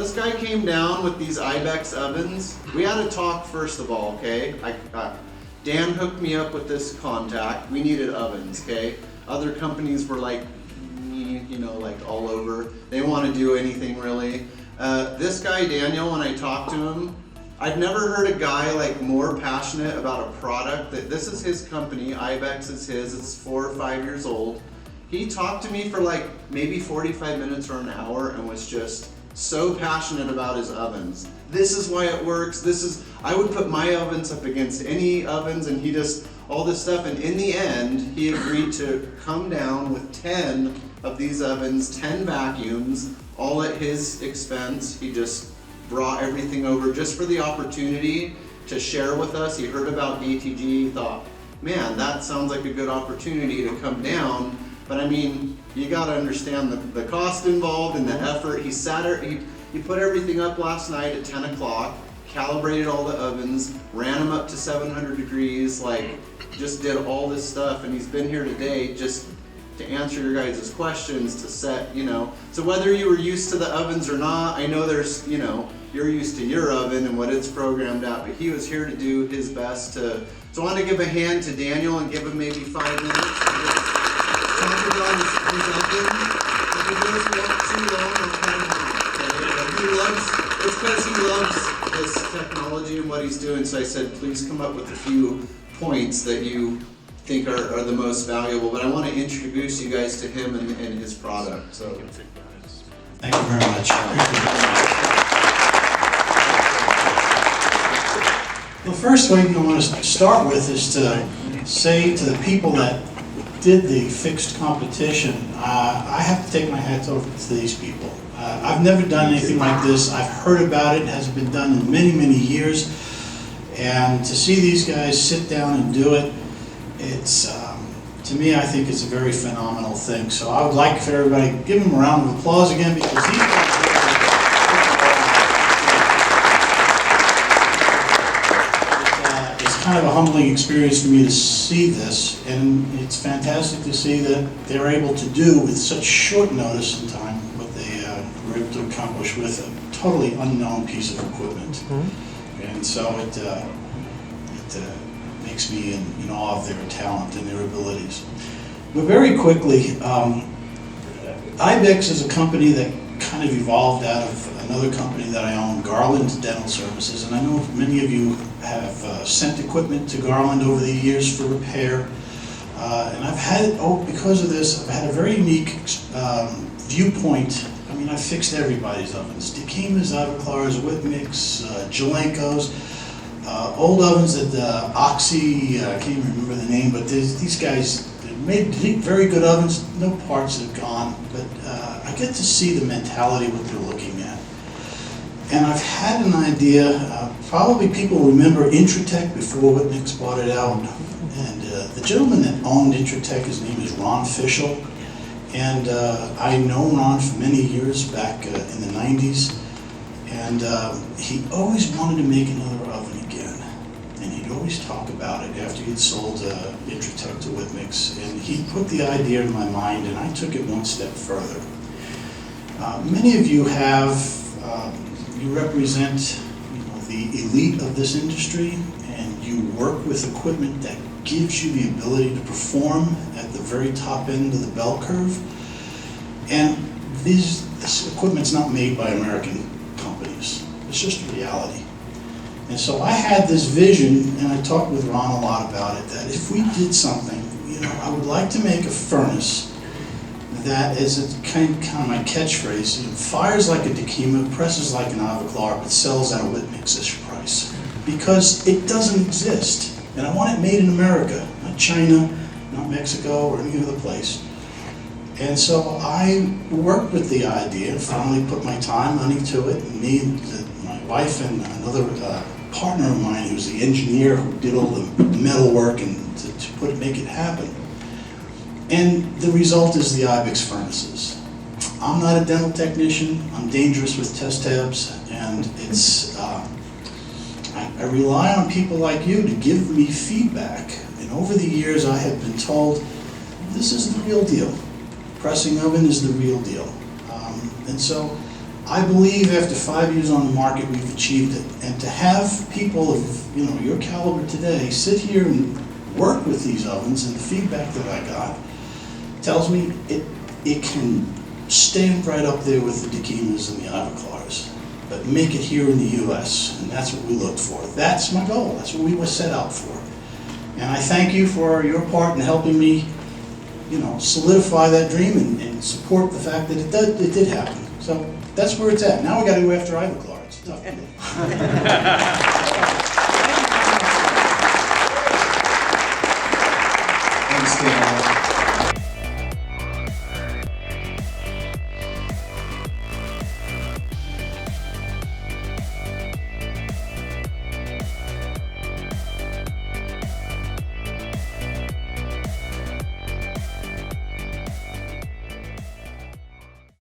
this guy came down with these Ibex ovens. We had a talk first of all, okay? Dan hooked me up with this contact. We needed ovens, okay? Other companies were like, you know, like all over. They want to do anything really. This guy, Daniel, when I talked to him, I've never heard a guy like more passionate about a product. That this is his company, Ibex is his, it's 4 or 5 years old. He talked to me for like maybe 45 minutes or an hour and was just so passionate about his ovens. This is why it works. I would put my ovens up against any ovens, and he just, all this stuff. And in the end, he agreed to come down with 10 of these ovens, 10 vacuums, all at his expense. He just brought everything over just for the opportunity to share with us. He heard about DTG, he thought, man, that sounds like a good opportunity to come down. But I mean, you gotta understand the cost involved and the effort. He put everything up last night at 10 o'clock, calibrated all the ovens, ran them up to 700 degrees, like just did all this stuff, and he's been here today just to answer your guys' questions, to set, you know. So whether you were used to the ovens or not, I know there's, you know, you're used to your oven and what it's programmed at, but he was here to do his best to, so I want to give a hand to Daniel and give him maybe 5 minutes to just talk about his oven. If he goes too long, I'll cut him off, okay? It's because he loves this technology and what he's doing, so I said, please come up with a few points that you think are the most valuable, but I want to introduce you guys to him and his product. So, thank you very much. The first thing I want to start with is to say to the people that did the fixed competition, I have to take my hat off to these people. I've never done anything like this. I've heard about it. It hasn't been done in many, many years. And to see these guys sit down and do it, it's, to me, I think it's a very phenomenal thing. So I would like for everybody to give them a round of applause again, because these guys it's kind of a humbling experience for me to see this, and it's fantastic to see that they're able to do with such short notice in time what they were able to accomplish with a totally unknown piece of equipment. Mm-hmm. And so it makes me in awe of their talent and their abilities. But very quickly, Ibex is a company that kind of evolved out of another company that I own, Garland Dental Services, and I know many of you have sent equipment to Garland over the years for repair, and I've had, because of this, I've had a very unique viewpoint. I mean, I've fixed everybody's ovens, Dekema's, Iverclark's, Whitmix, Jalenko's, old ovens that Oxy, I can't even remember the name, but these guys made very good ovens. No parts have gone, but I get to see the mentality, what they're looking at. And I've had an idea, probably people remember Intratec before Whitmix bought it out. And the gentleman that owned Intratec, his name is Ron Fishel. And I know Ron for many years back in the 90s. And he always wanted to make another oven again. And he'd always talk about it after he'd sold Intratec to Whitmix. And he put the idea in my mind, and I took it one step further. Many of you have, you represent the elite of this industry, and you work with equipment that gives you the ability to perform at the very top end of the bell curve. And this equipment's not made by American companies. It's just a reality. And so I had this vision, and I talked with Ron a lot about it, that if we did something, I would like to make a furnace that is kind of my catchphrase, fires like a Dekema, presses like an Iverclark, but sells at a Whitmix-ish price. Because it doesn't exist. And I want it made in America, not China, not Mexico, or any other place. And so I worked with the idea, finally put my time, money to it, and me and my wife and another partner of mine who's the engineer who did all the metal work and to make it happen. And the result is the Ibex furnaces. I'm not a dental technician, I'm dangerous with test tabs, and it's, I rely on people like you to give me feedback. And over the years I have been told, this is the real deal. Pressing oven is the real deal. And so I believe after 5 years on the market, we've achieved it. And to have people of your caliber today sit here and work with these ovens, and the feedback that I got tells me it can stand right up there with the Dekemas and the Iverclarks, but make it here in the U.S., and that's what we look for. That's my goal. That's what we were set out for. And I thank you for your part in helping me, solidify that dream and support the fact that it did happen. So that's where it's at. Now we got to go after Iverclark. It's tough.